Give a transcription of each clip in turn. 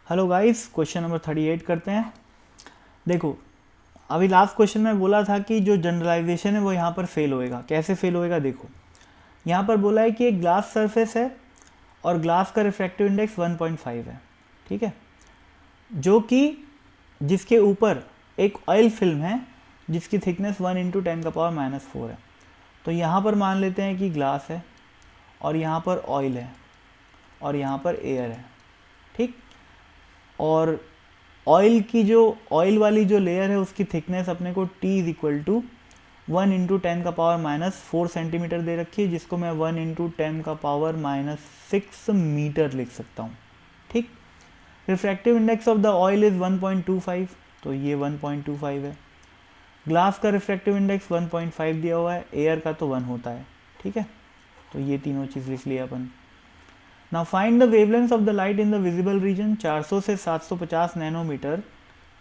Hello guys, question number 38 करते हैं। देखो, अभी लास्ट क्वेश्चन में बोला था कि जो जनरलाइजेशन है वो यहाँ पर फेल होएगा। कैसे फेल होएगा? देखो, यहाँ पर बोला है कि एक ग्लास सरफेस है और ग्लास का रिफ्रैक्टिव इंडेक्स 1.5 है, ठीक है, जो कि जिसके ऊपर एक ऑयल फिल्म है जिसकी थिकनेस 1 × 10⁻⁴ है। तो यहाँ पर मान लेते हैं कि ग्लास है और यहाँ पर ऑयल है और यहाँ पर एयर है, ठीक। और ऑयल वाली जो लेयर है उसकी थिकनेस अपने को T is equal to 1 × 10⁻⁴ centimetre दे रखी है, जिसको मैं 1 × 10⁻⁶ मीटर लिख सकता हूँ, ठीक। Refractive index of the oil is 1.25, तो ये 1.25 है। ग्लास का रिफ्रैक्टिव इंडेक्स 1.5 दिया हुआ है, एयर का तो 1 होता है, ठीक है। तो ये तीनों चीज़ लिख लिया अपन। Now find the wavelength of the light in the visible region. 400 से 750 नैनोमीटर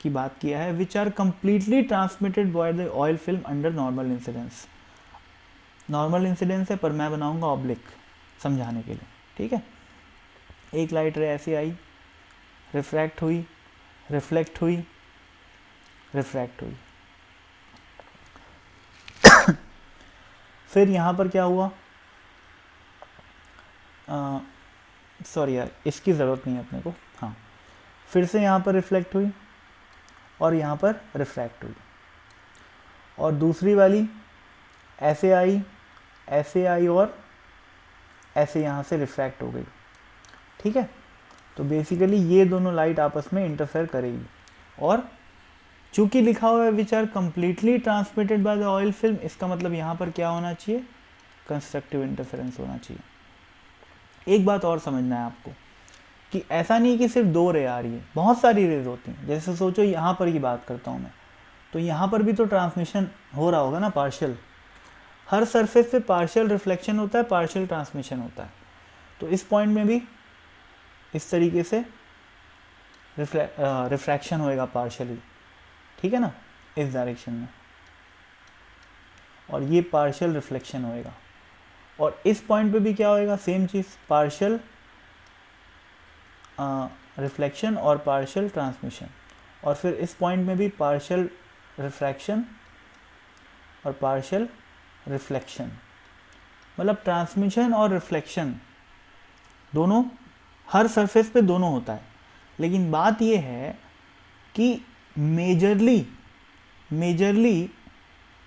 की बात किया है, which are completely transmitted by the oil film under normal incidence. Normal incidence है पर मैं बनाऊंगा ऑब्लिक समझाने के लिए, ठीक है। एक लाइट रे ऐसे आई, रिफ्रैक्ट हुई, रिफ्लेक्ट हुई, रिफ्रैक्ट हुई। फिर यहाँ पर क्या हुआ? सॉरी यार, इसकी ज़रूरत नहीं है अपने को। हाँ, फिर से यहाँ पर रिफ्लेक्ट हुई और यहाँ पर रिफ्रैक्ट हुई, और दूसरी वाली ऐसे आई और ऐसे यहाँ से रिफ्रैक्ट हो गई, ठीक है। तो बेसिकली ये दोनों लाइट आपस में इंटरफेयर करेगी, और चूंकि लिखा हुआ है which are completely transmitted by the oil film, इसका मतलब यहाँ पर क्या होना चाहिए? कंस्ट्रक्टिव इंटरफेरेंस होना चाहिए। एक बात और समझना है आपको कि ऐसा नहीं कि सिर्फ 2 रे आ रही है, बहुत सारी रेज होती हैं। जैसे सोचो यहाँ पर की बात करता हूँ मैं, तो यहाँ पर भी तो ट्रांसमिशन हो रहा होगा ना, पार्शियल। हर सरफेस पे पार्शियल रिफ्लेक्शन होता है, पार्शियल ट्रांसमिशन होता है। तो इस पॉइंट में भी इस तरीके से रिफ्रैक्शन होएगा पार्शियली, ठीक है ना, इस डायरेक्शन में, और ये पार्शियल रिफ्लेक्शन होएगा। और इस पॉइंट पे भी क्या होएगा? सेम चीज़, पार्शियल रिफ्लेक्शन और पार्शियल ट्रांसमिशन। और फिर इस पॉइंट में भी पार्शियल रिफ्रैक्शन और पार्शियल रिफ्लेक्शन। मतलब ट्रांसमिशन और रिफ्लेक्शन दोनों हर सरफेस पे दोनों होता है। लेकिन बात ये है कि मेजरली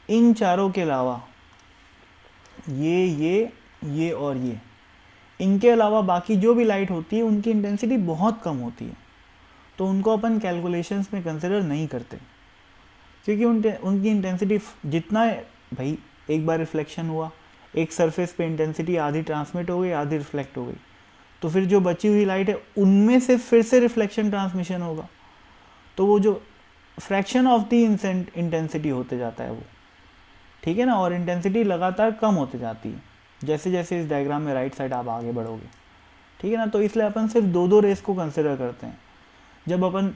इन चारों के अलावा ये और ये, इनके अलावा बाकी जो भी लाइट होती है उनकी इंटेंसिटी बहुत कम होती है, तो उनको अपन कैलकुलेशंस में कंसिडर नहीं करते, क्योंकि उनकी इंटेंसिटी जितना है भाई, एक बार रिफ्लेक्शन हुआ, एक सरफेस पे इंटेंसिटी आधी ट्रांसमिट हो गई, आधी रिफ्लेक्ट हो गई, तो फिर जो बची हुई लाइट है उनमें से फिर से रिफ्लेक्शन ट्रांसमिशन होगा, तो वो जो फ्रैक्शन ऑफ द इंटेंसिटी होते जाता है वो, ठीक है ना। और इंटेंसिटी लगातार कम होते जाती है जैसे जैसे इस डायग्राम में राइट साइड आप आगे बढ़ोगे, ठीक है ना। तो इसलिए अपन सिर्फ 2 रेस को कंसिडर करते हैं। जब अपन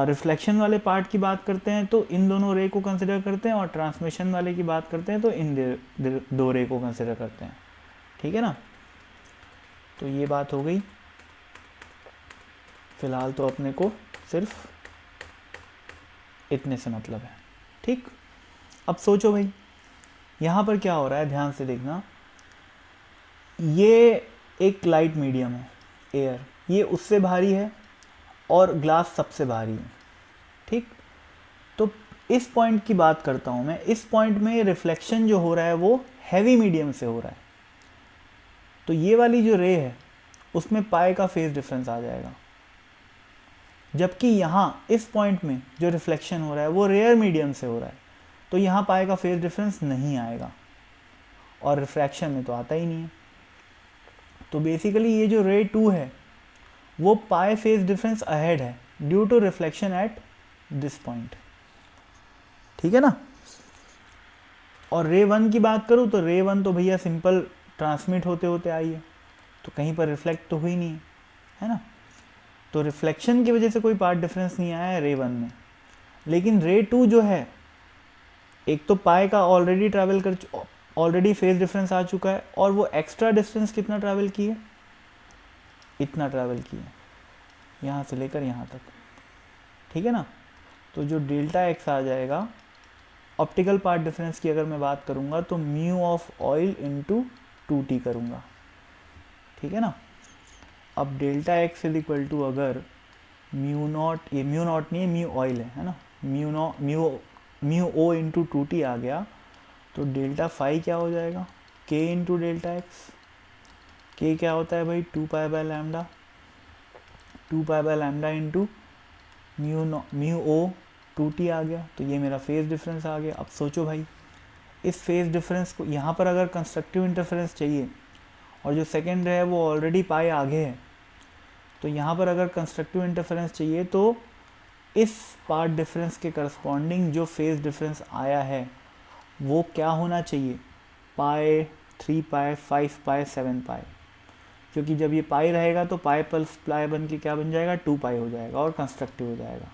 रिफ्लेक्शन वाले पार्ट की बात करते हैं तो इन दोनों रे को कंसिडर करते हैं, और ट्रांसमिशन वाले की बात करते हैं तो इन 2 रे को कंसिडर करते हैं, ठीक है ना। तो ये बात हो गई। फिलहाल तो अपने को सिर्फ इतने से मतलब है, ठीक। अब सोचो भाई, यहाँ पर क्या हो रहा है, ध्यान से देखना। ये एक लाइट मीडियम है, एयर, ये उससे भारी है और ग्लास सबसे भारी है, ठीक। तो इस पॉइंट की बात करता हूँ मैं। इस पॉइंट में रिफ्लेक्शन जो हो रहा है वो हैवी मीडियम से हो रहा है, तो ये वाली जो रे है उसमें पाई का फेज डिफरेंस आ जाएगा। जबकि यहाँ इस पॉइंट में जो रिफ्लेक्शन हो रहा है वो रेयर मीडियम से हो रहा है, तो यहाँ पाई का फेज डिफरेंस नहीं आएगा, और रिफ्रैक्शन में तो आता ही नहीं है। तो बेसिकली ये जो रे 2 है वो पाई फेज डिफरेंस अहेड है due to reflection at this point, ठीक है ना। और रे 1 की बात करूँ तो रे 1 तो भैया सिंपल ट्रांसमिट होते होते आई है, तो कहीं पर रिफ्लेक्ट तो हुई नहीं है ना। तो रिफ्लेक्शन की वजह से कोई पार्ट डिफरेंस नहीं आया है रे 1 में। लेकिन रे 2 जो है, एक तो पाई का ऑलरेडी फेज डिफरेंस आ चुका है, और वो एक्स्ट्रा डिस्टेंस कितना ट्रैवल की है? इतना ट्रैवल की है। यहाँ से लेकर यहाँ तक, ठीक है ना। तो जो डेल्टा एक्स आ जाएगा, ऑप्टिकल पार्ट डिफरेंस की अगर मैं बात करूँगा तो mu of oil into 2t करूँगा, ठीक है ना। अब delta x is equal to, अगर म्यू नॉट, ये म्यू नॉट नहीं है, म्यू ऑयल है ना, म्यू ओ इंटू 2t आ गया, तो डेल्टा फाई क्या हो जाएगा, के इंटू डेल्टा एक्स। के क्या होता है भाई, 2 pi by lambda, 2 pi by lambda into mu o 2t आ गया, तो ये मेरा फेज डिफरेंस आ गया। अब सोचो भाई, इस फेज डिफरेंस को यहाँ पर अगर कंस्ट्रक्टिव इंटरफेरेंस चाहिए और जो सेकेंड है वो ऑलरेडी पाई आगे है, तो यहाँ पर अगर कंस्ट्रक्टिव इंटरफेरेंस चाहिए तो इस पार्ट डिफरेंस के करस्पॉन्डिंग जो फेज डिफरेंस आया है वो क्या होना चाहिए, पाई, 3 पाई, 5 पाई, 7 पाई, क्योंकि जब ये पाई रहेगा तो पाई प्लस पाई बन के क्या बन जाएगा, 2 पाई हो जाएगा और कंस्ट्रक्टिव हो जाएगा।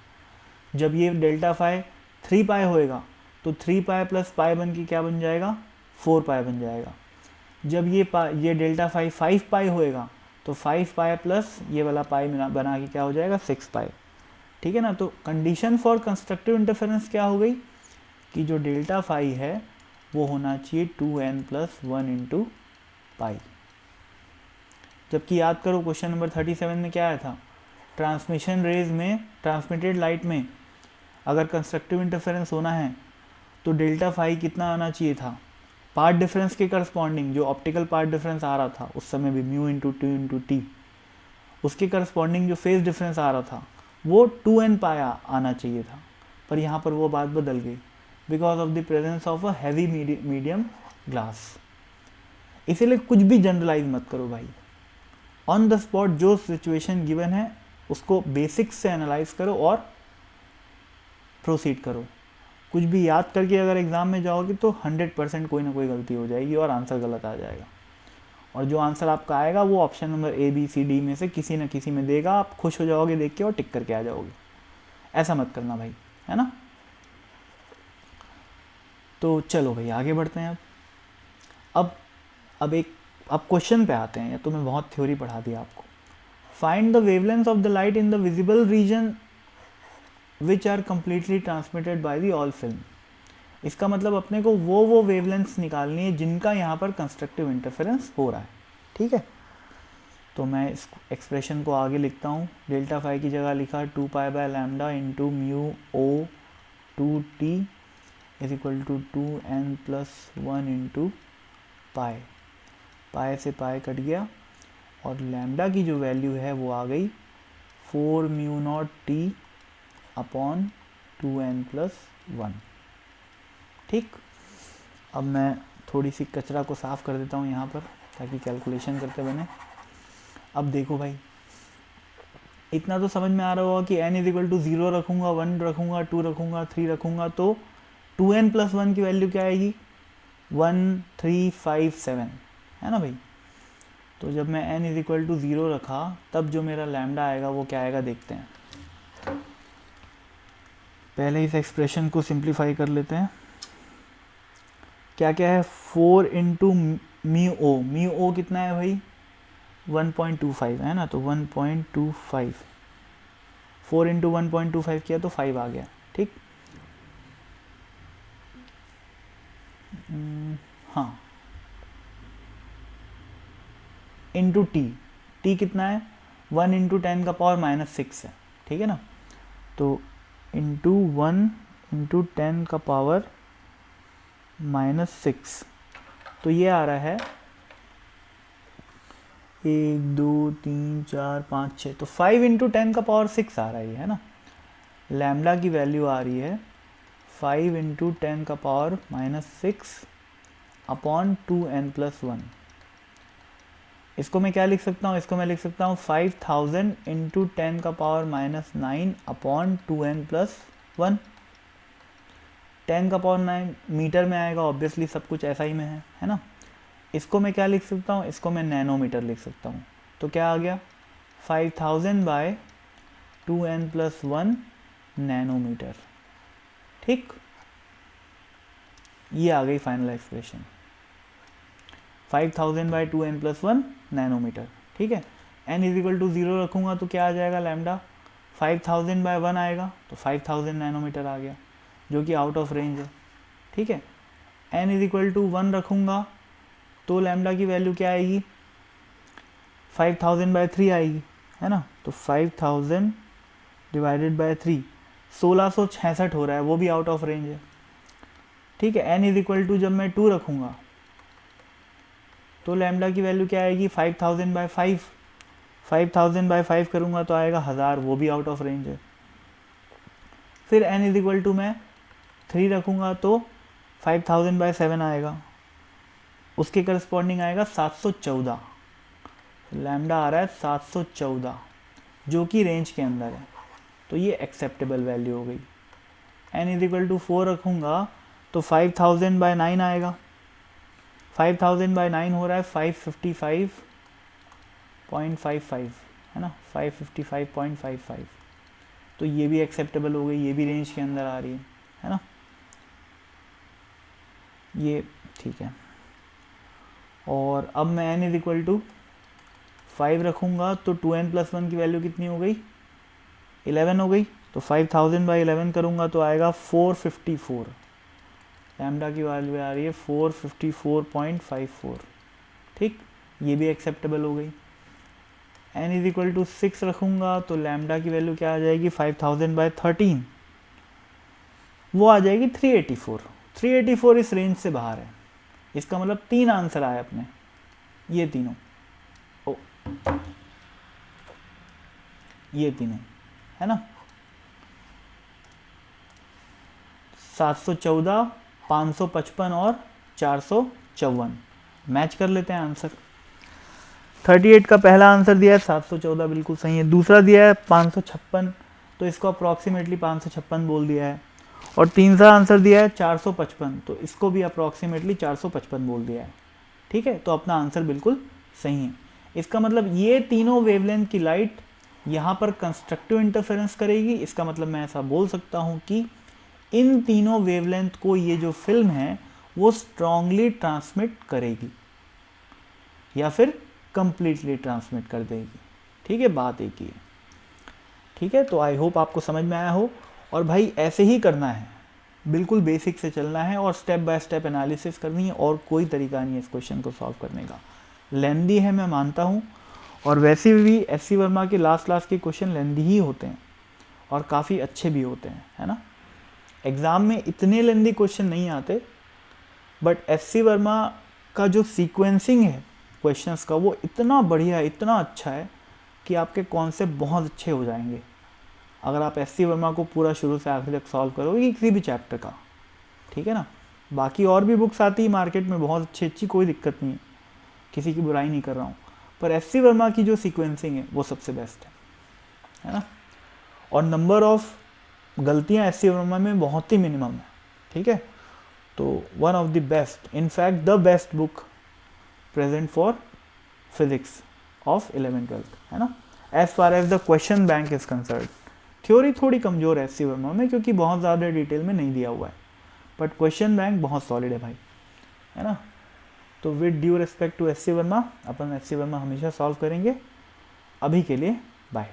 जब ये डेल्टा फाई 3 पाई होएगा तो 3 पाई प्लस पाई बन के क्या बन जाएगा, 4 पाई बन जाएगा। जब ये डेल्टा फाई 5 पाई होएगा तो 5 पाई प्लस ये वाला पाई बना के क्या हो जाएगा, 6 पाई, ठीक है ना। तो कंडीशन फॉर कंस्ट्रक्टिव इंटरफेरेंस क्या हो गई कि जो डेल्टा फाई है वो होना चाहिए 2n+1 इंटू पाई। जबकि याद करो क्वेश्चन नंबर 37 में क्या आया था, ट्रांसमिशन रेज में, ट्रांसमिटेड लाइट में अगर कंस्ट्रक्टिव इंटरफेरेंस होना है तो डेल्टा फाई कितना आना चाहिए था, पार्ट डिफरेंस के करस्पॉन्डिंग जो ऑप्टिकल पार्ट डिफरेंस आ रहा था उस समय भी म्यू इंटू 2 इंटू टी, उसके करस्पॉन्डिंग जो फेज डिफरेंस आ रहा था वो 2n पाई आना चाहिए था। पर यहाँ पर वो बात बदल गई because of the presence of a heavy medium glass. इसीलिए कुछ भी जनरलाइज मत करो भाई, ऑन द स्पॉट जो सिचुएशन गिवन है उसको बेसिक्स से एनालाइज करो और प्रोसीड करो। कुछ भी याद करके अगर एग्ज़ाम में जाओगे तो 100% कोई ना कोई गलती हो जाएगी और आंसर गलत आ जाएगा, और जो आंसर आपका आएगा वो option number A B C D में से किसी न किसी में देगा, आप खुश हो जाओगे देख के और टिक करके आ जाओगे। ऐसा मत करना भाई, है ना। तो चलो भाई आगे बढ़ते हैं। अब क्वेश्चन पे आते हैं, या तो मैं बहुत थ्योरी पढ़ा दिया आपको। Find the wavelength of the light in the visible region which are completely transmitted by the oil film. इसका मतलब अपने को वो वेवलेंथ्स निकालनी है जिनका यहाँ पर कंस्ट्रक्टिव इंटरफेरेंस हो रहा है, ठीक है। तो मैं इस एक्सप्रेशन को आगे लिखता हूँ, डेल्टा फाई की जगह लिखा 2 pi by lambda into mu o 2t is equal to 2n+1 into pi. Pi से पाई कट गया और लैम्डा की जो वैल्यू है वो आ गई 4 mu naught T upon 2n+1, ठीक। अब मैं थोड़ी सी कचरा को साफ़ कर देता हूँ यहाँ पर ताकि कैलकुलेशन करते बने। अब देखो भाई, इतना तो समझ में आ रहा होगा कि n इज इक्वल टू 0 रखूँगा, 1 रखूँगा, 2 रखूँगा, 3 रखूँगा तो 2n+1 की वैल्यू क्या आएगी, 1, 3, 5, 7, है ना भाई। तो जब मैं n इज इक्वल टू 0 रखा तब जो मेरा लैम्डा आएगा वो क्या आएगा देखते हैं। पहले इस एक्सप्रेशन को सिंप्लीफाई कर लेते हैं। क्या क्या है, 4 इंटू म्यू ओ कितना है भाई, 1.25 है ना, तो 1.25, 4 इंटू 1.25 किया तो 5 आ गया, ठीक। हाँ, इंटू टी कितना है, 1 इंटू 10 का पावर -6 है, ठीक है ना। तो इंटू 1 इंटू 10 का पावर -6, तो ये आ रहा है 1 2 3 4 5 6, तो 5 इंटू 10 का पावर 6 आ रहा है ना। लैम्डा की वैल्यू आ रही है 5 इंटू 10 का पावर -6 अपॉन 2n+1। इसको मैं क्या लिख सकता हूँ, इसको मैं लिख सकता हूँ 5000 इंटू 10 का पावर -9 अपॉन 2n+1। 10 का पावर 9 मीटर में आएगा, ऑब्वियसली सब कुछ ऐसा ही में है ना। इसको मैं क्या लिख सकता हूँ, इसको मैं नैनोमीटर लिख सकता हूँ। तो क्या आ गया 5000 बाय 2n+1 नैनोमीटर, ठीक। ये आ गई final expression, 5000 bye 2n+1 nanometre, ठीक है। n इज इक्वल टू 0 रखूँगा तो क्या आ जाएगा, लैम्डा 5000/1 आएगा, तो 5000 नैनोमीटर आ गया, जो कि आउट ऑफ रेंज है। ठीक है, n इज इक्वल टू 1 रखूँगा तो लैम्डा की वैल्यू क्या आएगी, 5000/3 आएगी, है ना। तो 5000 डिवाइडेड बाय 3 1666 हो रहा है, वो भी आउट ऑफ रेंज है। ठीक है, n इज इक्वल टू जब मैं 2 रखूँगा तो लैम्डा की वैल्यू क्या आएगी, 5000/5, 5000/5 करूँगा तो आएगा 1000, वो भी आउट ऑफ रेंज है। फिर n इज इक्वल टू मैं 3 रखूँगा तो 5000/7 आएगा, उसके करस्पॉन्डिंग आएगा 714, लैम्डा आ रहा है 714, जो कि रेंज के अंदर है, तो ये एक्सेप्टेबल वैल्यू हो गई। n इज इक्वल टू 4 रखूँगा तो 5000/9 आएगा, 5000/9 हो रहा है 555.55, है ना, 555.55, तो ये भी एक्सेप्टेबल हो गई, ये भी रेंज के अंदर आ रही है ना, ये ठीक है। और अब मैं n इज इक्वल टू 5 रखूँगा तो 2n+1 की वैल्यू कितनी हो गई, 11 हो गई, तो 5000/11 करूँगा तो आएगा 454, लैम्डा की वैल्यू आ रही है 454.54। ठीक, ये भी एक्सेप्टेबल हो गई। n इज इक्वल टू 6 रखूँगा तो लैम्डा की वैल्यू क्या आ जाएगी, 5000/13, वो आ जाएगी 384। 384 इस रेंज से बाहर है, इसका मतलब 3 आंसर आए अपने, ये तीनों, ओ ये तीनों, है ना, 714, 555 और 454 मैच कर लेते हैं आंसर। 38 का पहला आंसर दिया है 714, बिल्कुल सही है। दूसरा दिया है 556, तो इसको अप्रॉक्सीमेटली 556 बोल दिया है। और तीसरा आंसर दिया है 455, तो इसको भी अप्रॉक्सीमेटली 455 बोल दिया है। ठीक है, तो अपना आंसर बिल्कुल सही है। इसका मतलब ये तीनों वेवलेंथ की लाइट यहाँ पर कंस्ट्रक्टिव इंटरफेरेंस करेगी। इसका मतलब मैं ऐसा बोल सकता हूँ कि इन तीनों वेवलेंथ को ये जो फिल्म है वो स्ट्रांगली ट्रांसमिट करेगी या फिर कंप्लीटली ट्रांसमिट कर देगी। ठीक है, बात एक ही है। ठीक है, तो आई होप आपको समझ में आया हो। और भाई ऐसे ही करना है, बिल्कुल बेसिक से चलना है और स्टेप बाय स्टेप एनालिसिस करनी है, और कोई तरीका नहीं है इस क्वेश्चन को सॉल्व करने का। लेंदी है, मैं मानता हूँ, और वैसे भी एससी वर्मा के लास्ट के क्वेश्चन लेंदी ही होते हैं और काफ़ी अच्छे भी होते हैं, है ना। एग्ज़ाम में इतने लेंदी क्वेश्चन नहीं आते, बट एससी वर्मा का जो सीक्वेंसिंग है क्वेश्चंस का वो इतना बढ़िया है, इतना अच्छा है कि आपके कॉन्सेप्ट बहुत अच्छे हो जाएंगे अगर आप एससी वर्मा को पूरा शुरू से आखिर तक सॉल्व करोगे किसी भी चैप्टर का। ठीक है ना, बाकी और भी बुक्स आती है मार्केट में बहुत अच्छी अच्छी, कोई दिक्कत नहीं है, किसी की बुराई नहीं कर रहा हूँ, पर एससी वर्मा की जो सीक्वेंसिंग है वो सबसे बेस्ट है ना। और नंबर ऑफ गलतियाँ एससी वर्मा में बहुत ही मिनिमम है। ठीक है, तो one of the best, in fact the best book present for physics of 11th-12th, है ना, as far as the question bank is concern. Theory थोड़ी कमज़ोर है एससी वर्मा में क्योंकि बहुत ज़्यादा डिटेल में नहीं दिया हुआ है, बट क्वेश्चन बैंक बहुत सॉलिड है भाई, है ना। तो with due respect to SC Verma, अपन एससी वर्मा हमेशा सॉल्व करेंगे। अभी के लिए बाय।